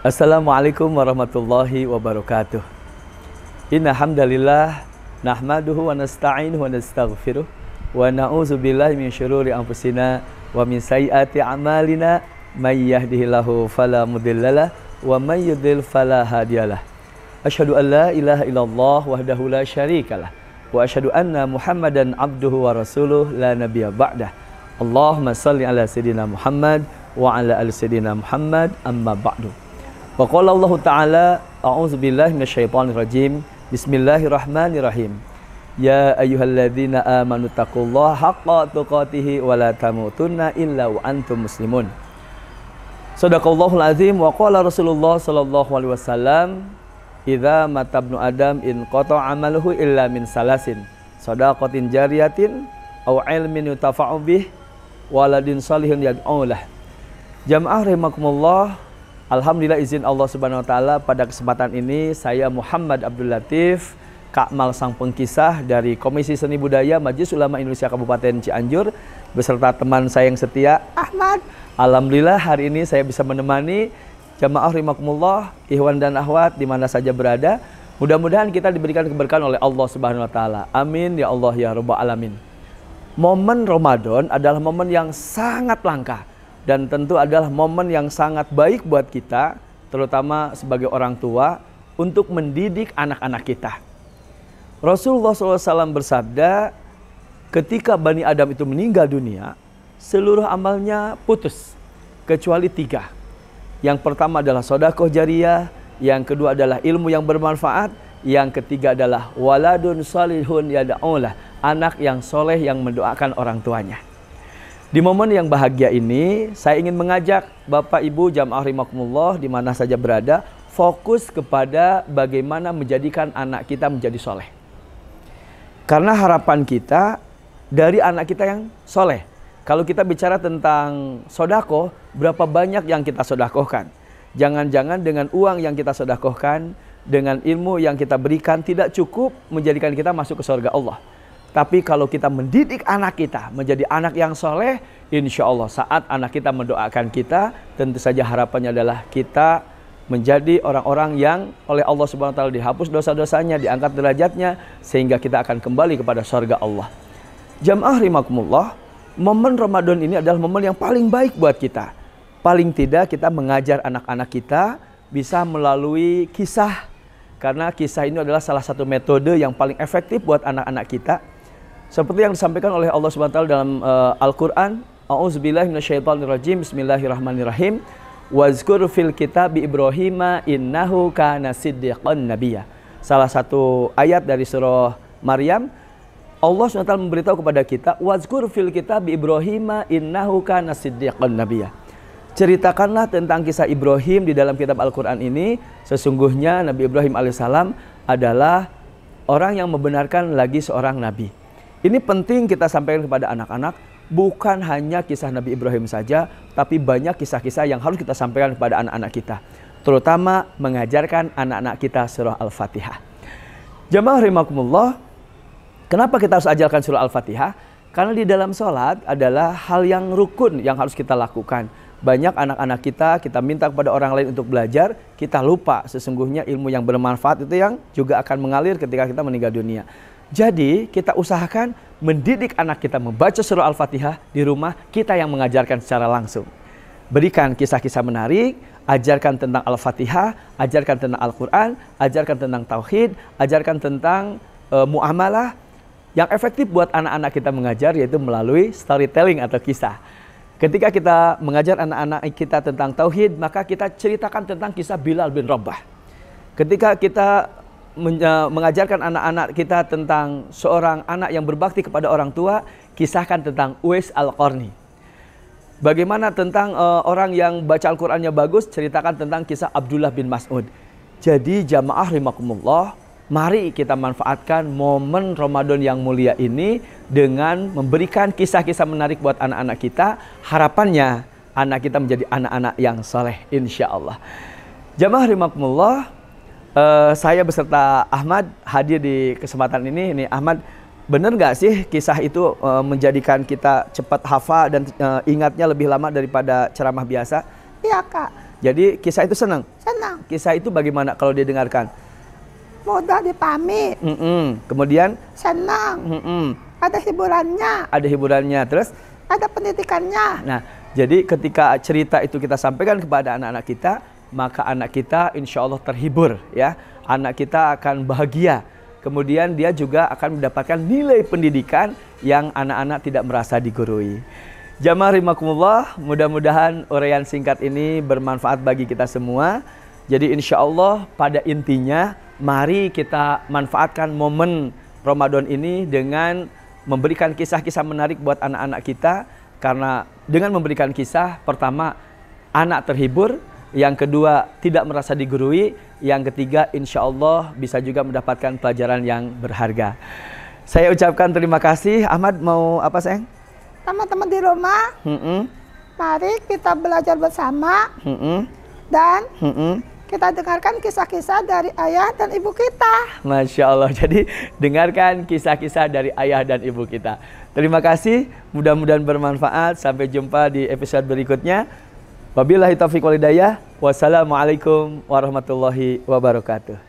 Assalamualaikum warahmatullahi wabarakatuh. Inna hamdalillah nahmaduhu wa nasta'inuhu wa nastaghfiruh wa na'udzu billahi min syururi anfusina wa min sayyiati a'malina may yahdihillahu fala mudhillalah wa may yudhlil fala hadiyalah. Asyhadu an la ilaha illallah wahdahu la syarikalah wa asyhadu anna Muhammadan abduhu wa rasuluh la nabiyya ba'dah. Allahumma shalli ala sayidina Muhammad wa ala ali sayidina Muhammad amma ba'du. Wa qala Allah Ta'ala a'udzu billahi minasyaitonir rajim. Bismillahirrahmanirrahim. Ya ayyuhalladzina amanu taqullaha haqqa tuqatih wa la tamutunna illa wa antum muslimun. Shadaqallahul azim wa qala Rasulullah sallallahu alaihi wasallam, idza matabnu adam in qata amaluhu illa min salasin, shadaqatin jariyatin aw ilmin yutafa'u bih waladin salihin yad'u lah. Jamaah rahimakumullah. Alhamdulillah izin Allah Subhanahu wa taala, pada kesempatan ini saya Muhammad Abdul Latif, Kakmal sang pengkisah dari Komisi Seni Budaya Majelis Ulama Indonesia Kabupaten Cianjur beserta teman saya yang setia Ahmad. Alhamdulillah hari ini saya bisa menemani jamaah rahimakumullah, ikhwan dan akhwat di mana saja berada. Mudah-mudahan kita diberikan keberkahan oleh Allah Subhanahu wa taala. Amin ya Allah ya rabbal alamin. Momen Ramadan adalah momen yang sangat langka dan tentu adalah momen yang sangat baik buat kita, terutama sebagai orang tua, untuk mendidik anak-anak kita. Rasulullah SAW bersabda, ketika Bani Adam itu meninggal dunia, seluruh amalnya putus, kecuali 3. Yang pertama adalah sedekah jariyah, yang kedua adalah ilmu yang bermanfaat, yang ketiga adalah waladun salihun yad'u lah, anak yang soleh yang mendoakan orang tuanya. Di momen yang bahagia ini, saya ingin mengajak Bapak Ibu jamaah rahimakumullah di mana saja berada, fokus kepada bagaimana menjadikan anak kita menjadi soleh. Karena harapan kita dari anak kita yang soleh. Kalau kita bicara tentang sodako, berapa banyak yang kita sodakohkan? Jangan-jangan dengan uang yang kita sodakohkan, dengan ilmu yang kita berikan tidak cukup menjadikan kita masuk ke surga Allah. Tapi kalau kita mendidik anak kita menjadi anak yang soleh, insya Allah saat anak kita mendoakan kita, tentu saja harapannya adalah kita menjadi orang-orang yang oleh Allah Subhanahu wa taala dihapus dosa-dosanya, diangkat derajatnya, sehingga kita akan kembali kepada surga Allah. Jamaah rahimakumullah, momen Ramadan ini adalah momen yang paling baik buat kita. Paling tidak kita mengajar anak-anak kita bisa melalui kisah, karena kisah ini adalah salah satu metode yang paling efektif buat anak-anak kita. Seperti yang disampaikan oleh Allah Subhanahu wa taala dalam Al-Qur'an, a'udzubillahi minasyaitonirrajim, bismillahirrahmanirrahim. Wazkur fil kitabi Ibrahim innahu kana siddiqan nabiyya. Salah satu ayat dari surah Maryam, Allah SWT memberitahu kepada kita, wazkur fil kitabi Ibrahim innahu kana siddiqan nabiyya. Ceritakanlah tentang kisah Ibrahim di dalam kitab Al-Qur'an ini. Sesungguhnya Nabi Ibrahim alaihissalam adalah orang yang membenarkan lagi seorang nabi. Ini penting kita sampaikan kepada anak-anak, bukan hanya kisah Nabi Ibrahim saja, tapi banyak kisah-kisah yang harus kita sampaikan kepada anak-anak kita. Terutama mengajarkan anak-anak kita surah Al-Fatihah. Jamaah rahimakumullah, kenapa kita harus ajarkan surah Al-Fatihah? Karena di dalam sholat adalah hal yang rukun yang harus kita lakukan. Banyak anak-anak kita minta kepada orang lain untuk belajar, kita lupa sesungguhnya ilmu yang bermanfaat itu yang juga akan mengalir ketika kita meninggal dunia. Jadi kita usahakan mendidik anak kita membaca surah Al-Fatihah di rumah, kita yang mengajarkan secara langsung. Berikan kisah-kisah menarik, ajarkan tentang Al-Fatihah, ajarkan tentang Al-Quran, ajarkan tentang Tauhid, ajarkan tentang muamalah. Yang efektif buat anak-anak kita mengajar yaitu melalui storytelling atau kisah. Ketika kita mengajar anak-anak kita tentang Tauhid, maka kita ceritakan tentang kisah Bilal bin Rabah. Ketika kita mengajarkan anak-anak kita tentang seorang anak yang berbakti kepada orang tua, kisahkan tentang Uwais Al-Qarni. Bagaimana tentang orang yang baca Al-Qur'annya bagus, ceritakan tentang kisah Abdullah bin Mas'ud. Jadi jamaah rahimakumullah, mari kita manfaatkan momen Ramadan yang mulia ini dengan memberikan kisah-kisah menarik buat anak-anak kita. Harapannya anak kita menjadi anak-anak yang soleh insya Allah. Jamaah rahimakumullah, saya beserta Ahmad hadir di kesempatan ini. Ini Ahmad, benar nggak sih kisah itu menjadikan kita cepat hafal dan ingatnya lebih lama daripada ceramah biasa? Iya Kak. Jadi kisah itu senang. Senang. Kisah itu bagaimana kalau didengarkan? Mudah dipahami. Kemudian? Senang. Ada hiburannya. Ada hiburannya. Terus? Ada pendidikannya. Nah, jadi ketika cerita itu kita sampaikan kepada anak-anak kita, maka anak kita insya Allah terhibur, ya. Anak kita akan bahagia. Kemudian dia juga akan mendapatkan nilai pendidikan yang anak-anak tidak merasa digurui. Jamaah rahimakumullah, mudah-mudahan uraian singkat ini bermanfaat bagi kita semua. Jadi insya Allah pada intinya mari kita manfaatkan momen Ramadan ini dengan memberikan kisah-kisah menarik buat anak-anak kita. Karena dengan memberikan kisah, pertama anak terhibur, yang kedua tidak merasa digurui, yang ketiga insya Allah bisa juga mendapatkan pelajaran yang berharga. Saya ucapkan terima kasih. Ahmad mau apa sayang? Teman-teman di rumah, mari kita belajar bersama dan kita dengarkan kisah-kisah dari ayah dan ibu kita. Masya Allah, jadi dengarkan kisah-kisah dari ayah dan ibu kita. Terima kasih, mudah-mudahan bermanfaat. Sampai jumpa di episode berikutnya. Wabillahi taufiq wal hidayah. Wassalamualaikum warahmatullahi wabarakatuh.